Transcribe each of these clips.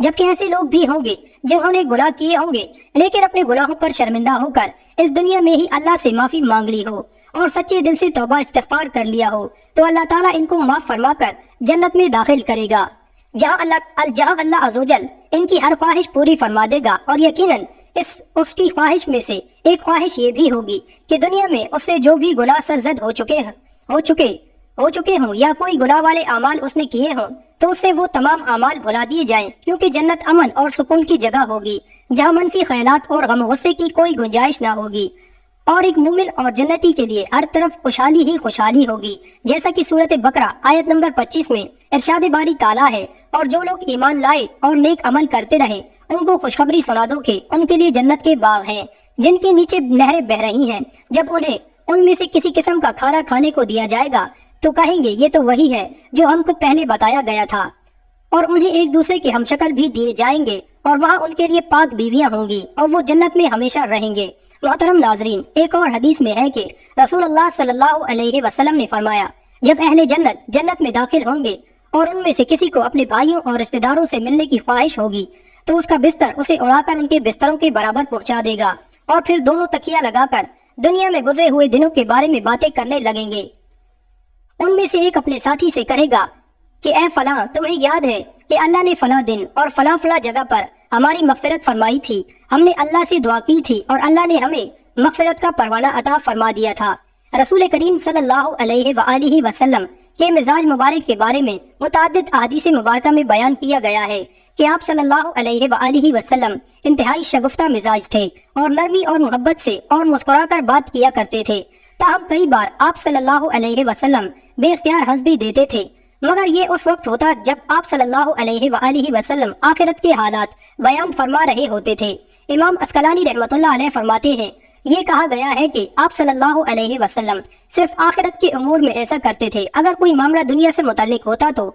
جبکہ ایسے لوگ بھی ہوں گے جنہوں نے گناہ کیے ہوں گے لیکن اپنے گناہوں پر شرمندہ ہو کر اس دنیا میں ہی اللہ سے معافی مانگ لی ہو اور سچے دل سے توبہ استغفار کر لیا ہو تو اللہ تعالیٰ ان کو معاف فرما کر جنت میں داخل کرے گا، جہاں اللہ عز و جل ان کی ہر خواہش پوری فرما دے گا۔ اور یقیناً اس کی خواہش میں سے ایک خواہش یہ بھی ہوگی کہ دنیا میں اس سے جو بھی گناہ سرزد ہو چکے ہوں یا کوئی گناہ والے اعمال اس نے کیے ہوں تو اس سے وہ تمام اعمال بھلا دیے جائیں، کیونکہ جنت امن اور سکون کی جگہ ہوگی جہاں منفی خیالات اور غم غصے کی کوئی گنجائش نہ ہوگی، اور ایک مومن اور جنتی کے لیے ہر طرف خوشحالی ہی خوشحالی ہوگی، جیسا کہ سورۃ بقرہ آیت نمبر 25 میں ارشاد باری تعالیٰ ہے، اور جو لوگ ایمان لائے اور نیک عمل کرتے رہے ان کو خوشخبری سنا دو کہ ان کے لیے جنت کے باغ ہیں جن کے نیچے نہریں بہہ رہی ہیں، جب انہیں ان میں سے کسی قسم کا کھانا کھانے کو دیا جائے گا تو کہیں گے یہ تو وہی ہے جو ہم کو پہلے بتایا گیا تھا، اور انہیں ایک دوسرے کے ہم شکل بھی دیے جائیں گے اور وہاں ان کے لیے پاک بیویاں ہوں گی اور وہ جنت میں ہمیشہ رہیں گے۔ محترم ناظرین، ایک اور حدیث میں ہے کہ رسول اللہ صلی اللہ علیہ وسلم نے فرمایا، جب اہل جنت میں داخل ہوں گے اور ان میں سے کسی کو اپنے بھائیوں اور رشتہ داروں سے ملنے کی خواہش ہوگی تو اس کا بستر اسے اڑا کر ان کے بستروں کے برابر پہنچا دے گا، اور پھر دونوں تکیہ لگا کر دنیا میں گزرے ہوئے دنوں کے بارے میں باتیں کرنے لگیں گے۔ ان میں سے ایک اپنے ساتھی سے کہے گا کہ اے فلاں، تمہیں یاد ہے کہ اللہ نے فلاں دن اور فلاں جگہ پر ہماری مغفرت فرمائی تھی، ہم نے اللہ سے دعا کی تھی اور اللہ نے ہمیں مغفرت کا پروانہ عطا فرما دیا تھا۔ رسول کریم صلی اللہ علیہ وآلہ وسلم کے مزاج مبارک کے بارے میں متعدد احادیث مبارکہ میں بیان کیا گیا ہے کہ آپ صلی اللہ علیہ وآلہ وسلم انتہائی شگفتہ مزاج تھے اور نرمی اور محبت سے اور مسکرا کر بات کیا کرتے تھے، تاہم کئی بار آپ صلی اللہ علیہ وسلم بے اختیار ہنس بھی دیتے تھے، مگر یہ اس وقت ہوتا جب آپ صلی اللہ علیہ وآلہ وسلم آخرت کے حالات بیان فرما رہے ہوتے تھے۔ امام اسقلانی رحمۃ اللہ علیہ فرماتے ہیں، یہ کہا گیا ہے کہ آپ صلی اللہ علیہ وسلم صرف آخرت کے امور میں ایسا کرتے تھے، اگر کوئی معاملہ دنیا سے متعلق ہوتا تو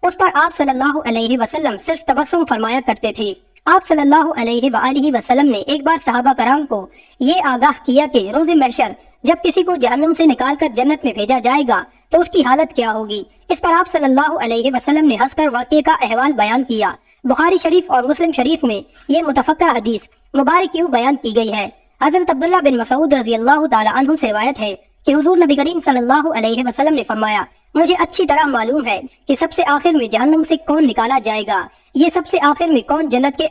اس پر آپ صلی اللہ علیہ وسلم صرف تبسم فرمایا کرتے تھے۔ آپ صلی اللہ علیہ وآلہ وسلم نے ایک بار صحابہ کرام کو یہ آگاہ کیا کہ روز محشر جب کسی کو جہنم سے نکال کر جنت میں بھیجا جائے گا تو اس کی حالت کیا ہوگی۔ اس پر آپ صلی اللہ علیہ وسلم نے ہنس کر واقعے کا احوال بیان کیا۔ بخاری شریف اور مسلم شریف میں یہ متفقہ حدیث مبارک یوں بیان کی گئی ہے۔ حضرت عبداللہ بن مسعود رضی اللہ تعالی عنہ سے روایت ہے کہ حضور نبی کریم صلی اللہ علیہ وسلم نے فرمایا، مجھے اچھی طرح معلوم ہے کہ سب سے آخر میں جہنم سے کون نکالا جائے گا، یہ سب سے آخر میں کون جنت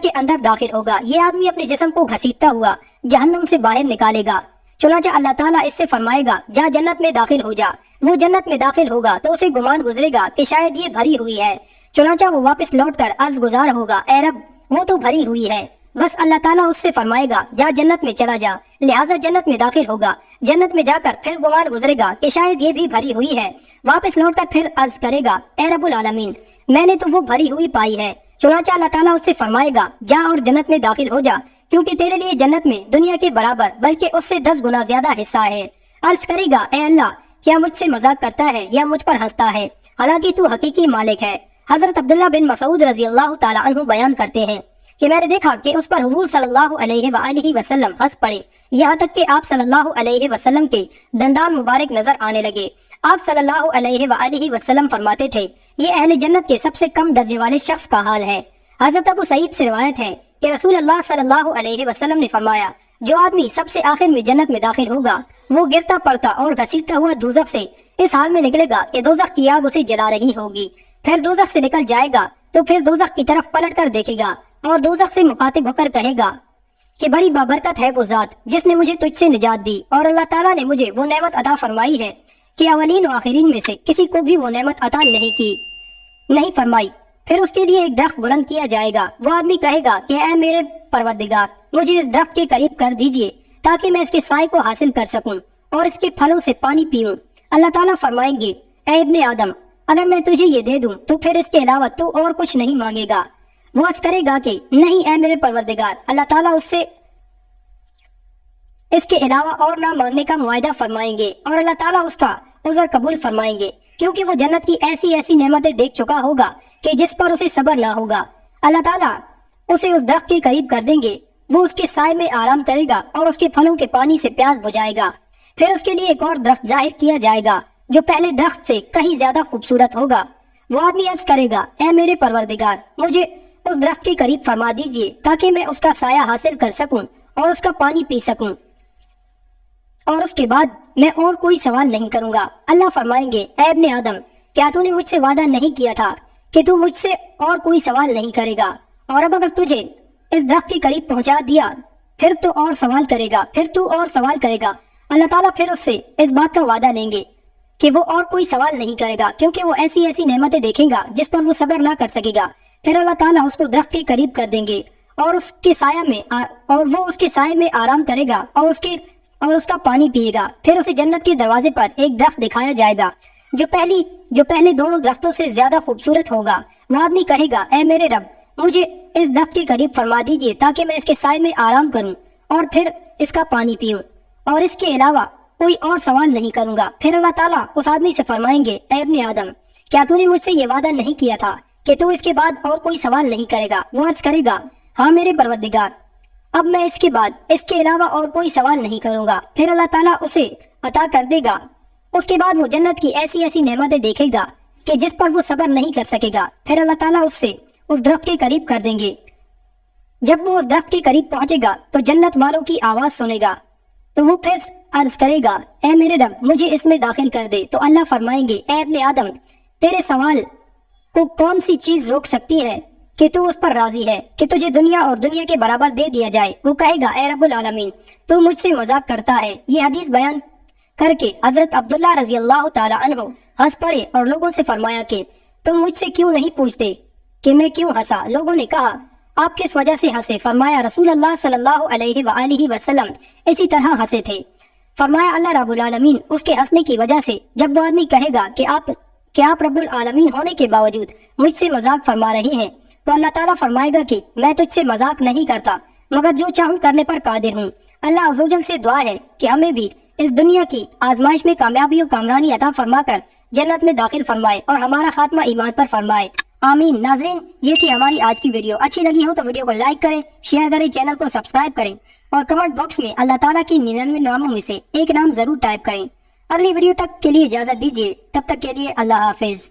کے اندر داخل ہوگا، یہ آدمی اپنے جسم کو گھسیٹتا ہوا جہنم سے باہر نکالے گا، چنانچہ اللہ تعالیٰ اس سے فرمائے گا جا جنت میں داخل ہو جا۔ وہ جنت میں داخل ہوگا تو اسے گمان گزرے گا کہ شاید یہ بھری ہوئی ہے، چنانچہ وہ واپس لوٹ کر عرض گزار ہوگا، اے رب وہ تو بھری ہوئی ہے، بس اللہ تعالیٰ اس سے فرمائے گا جا جنت میں چلا جا، لہٰذا جنت میں داخل ہوگا، جنت میں جا کر پھر گمان گزرے گا کہ شاید یہ بھی بھری ہوئی ہے، واپس لوٹ کر پھر عرض کرے گا، اے رب العالمین میں نے تو وہ بھری ہوئی پائی ہے، چنانچہ اللہ تعالیٰ اس سے فرمائے گا جا اور جنت میں داخل ہو جا، کیونکہ تیرے لیے جنت میں دنیا کے برابر بلکہ اس سے 10 گنا زیادہ حصہ ہے۔ عرض کرے گا، اے اللہ کیا مجھ سے مذاق کرتا ہے یا مجھ پر ہنستا ہے، حالانکہ تو حقیقی مالک ہے۔ حضرت عبداللہ بن مسعود رضی اللہ تعالی عنہ بیان کرتے ہیں کہ میں نے دیکھا کہ اس پر حضور صلی اللہ علیہ وآلہ وسلم ہنس پڑے، یہاں تک کہ آپ صلی اللہ علیہ وسلم کے دندان مبارک نظر آنے لگے۔ آپ صلی اللہ علیہ وآلہ وسلم فرماتے تھے، یہ اہل جنت کے سب سے کم درجے والے شخص کا حال ہے۔ حضرت ابو سعید سے روایت ہے کہ رسول اللہ صلی اللہ علیہ وسلم نے فرمایا، جو آدمی سب سے آخر میں جنت میں داخل ہوگا وہ گرتا پڑتا اور گھسیٹتا ہوا دوزخ سے اس حال میں نکلے گا کہ دوزخ کی آگ اسے جلا رہی ہوگی، پھر دوزخ سے نکل جائے گا تو پھر دوزخ کی طرف پلٹ کر دیکھے گا اور دوزخ سے مخاطب ہو کر کہے گا کہ بڑی بابرکت ہے وہ ذات جس نے مجھے تجھ سے نجات دی، اور اللہ تعالیٰ نے مجھے وہ نعمت عطا فرمائی ہے کہ اولین و آخرین میں سے کسی کو بھی وہ نعمت عطا نہیں فرمائی۔ پھر اس کے لیے ایک درخت بلند کیا جائے گا، وہ آدمی کہے گا کہ اے میرے پروردگار مجھے اس درخت کے قریب کر دیجئے تاکہ میں اس کے سائے کو حاصل کر سکوں اور اس کے پھلوں سے پانی پیوں۔ اللہ تعالیٰ فرمائیں گے، اے ابن آدم اگر میں تجھے یہ دے دوں تو پھر اس کے علاوہ تو اور کچھ نہیں مانگے گا۔ وہ عرض کرے گا کہ نہیں اے میرے پروردگار، اللہ تعالیٰ اس سے اس کے علاوہ اور نہ مانگنے کا معاہدہ فرمائیں گے اور اللہ تعالیٰ اس کا عذر قبول فرمائیں گے، کیونکہ وہ جنت کی ایسی نعمتیں دیکھ چکا ہوگا کہ جس پر اسے صبر نہ ہوگا۔ اللہ تعالیٰ اسے اس درخت کے قریب کر دیں گے، وہ اس کے سائے میں آرام کرے گا اور اس کے پھلوں کے پانی سے پیاس بجھائے گا۔ پھر اس کے لیے ایک اور درخت ظاہر کیا جائے گا جو پہلے درخت سے کہیں زیادہ خوبصورت ہوگا، وہ آدمی عرض کرے گا اے میرے پروردگار مجھے اس درخت کے قریب فرما دیجئے تاکہ میں اس کا سایہ حاصل کر سکوں اور اس کا پانی پی سکوں، اور اس کے بعد میں اور کوئی سوال نہیں کروں گا۔ اللہ فرمائیں گے اے ابن آدم کیا تو نے مجھ سے وعدہ نہیں کیا تھا کہ تو مجھ سے اور کوئی سوال نہیں کرے گا؟ اور اب اگر تجھے اس درخت کے قریب پہنچا دیا پھر تو اور سوال کرے گا، پھر تو اور سوال کرے گا۔ اللہ تعالیٰ پھر اس سے اس بات کا وعدہ لیں گے کہ وہ اور کوئی سوال نہیں کرے گا، کیونکہ وہ ایسی ایسی نعمتیں دیکھے گا جس پر وہ صبر نہ کر سکے گا۔ پھر اللہ تعالیٰ اس کو درخت کے قریب کر دیں گے اور اس کے سایہ میں اور وہ اس کے سائے میں آرام کرے گا اور اس کا پانی پیے گا۔ پھر اسے جنت کے دروازے پر ایک درخت دکھایا جائے گا جو پہلے دونوں درختوں سے زیادہ خوبصورت ہوگا۔ وہ آدمی کہے گا اے میرے رب مجھے اس درخت کے قریب فرما دیجئے تاکہ میں اس کے سائے میں آرام کروں اور پھر اس کا پانی پیوں، اور اس کے علاوہ کوئی اور سوال نہیں کروں گا۔ پھر اللہ تعالیٰ اس آدمی سے فرمائیں گے اے ابن آدم کیا تو نے مجھ سے یہ وعدہ نہیں کیا تھا کہ تو اس کے بعد اور کوئی سوال نہیں کرے گا؟ وہ عرض کرے گا ہاں میرے پروردگار، اب میں اس کے بعد اس کے علاوہ اور کوئی سوال نہیں کروں گا۔ پھر اللہ تعالیٰ اسے عطا کر دے گا۔ اس کے بعد وہ جنت کی ایسی ایسی نعمتیں دیکھے گا کہ جس پر وہ صبر نہیں کر سکے گا۔ پھر اللہ تعالیٰ اس سے اس درخت کے قریب کر دیں گے۔ جب وہ اس درخت کے قریب پہنچے گا تو جنت والوں کی آواز سنے گا، تو وہ پھر عرض کرے گا اے میرے رب مجھے اس میں داخل کر دے۔ تو اللہ فرمائیں گے اے ابن آدم تیرے سوال کو کون سی چیز روک سکتی ہے کہ تو اس پر راضی ہے کہ تجھے دنیا اور دنیا کے برابر دے دیا جائے؟ وہ کہے گا اے رب العالمین تو مجھ سے مذاق کرتا ہے۔ یہ حدیث بیان کر کے حضرت عبداللہ رضی اللہ تعالی عنہ ہنس پڑے اور لوگوں سے فرمایا کہ تم مجھ سے کیوں نہیں پوچھتے کہ میں کیوں ہنسا؟ لوگوں نے کہا آپ کس وجہ سے ہنسے؟ فرمایا رسول اللہ صلی اللہ علیہ وآلہ وسلم اسی طرح ہنسے تھے۔ فرمایا اللہ رب العالمین اس کے ہنسنے کی وجہ سے جب وہ آدمی کہے گا کہ آپ رب العالمین ہونے کے باوجود مجھ سے مذاق فرما رہے ہیں، تو اللہ تعالیٰ فرمائے گا کہ میں تجھ سے مذاق نہیں کرتا مگر جو چاہوں کرنے پر قادر ہوں۔ اللہ عزوجل سے دعا ہے کہ ہمیں بھی اس دنیا کی آزمائش میں کامیابی و کامرانی عطا فرما کر جنت میں داخل فرمائے اور ہمارا خاتمہ ایمان پر فرمائے، آمین۔ ناظرین یہ تھی ہماری آج کی ویڈیو، اچھی لگی ہو تو ویڈیو کو لائک کریں، شیئر کریں، چینل کو سبسکرائب کریں اور کمنٹ باکس میں اللہ تعالیٰ کی 99 ناموں میں سے ایک نام ضرور ٹائپ کریں۔ اگلی ویڈیو تک کے لیے اجازت دیجیے، تب تک کے لیے اللہ حافظ۔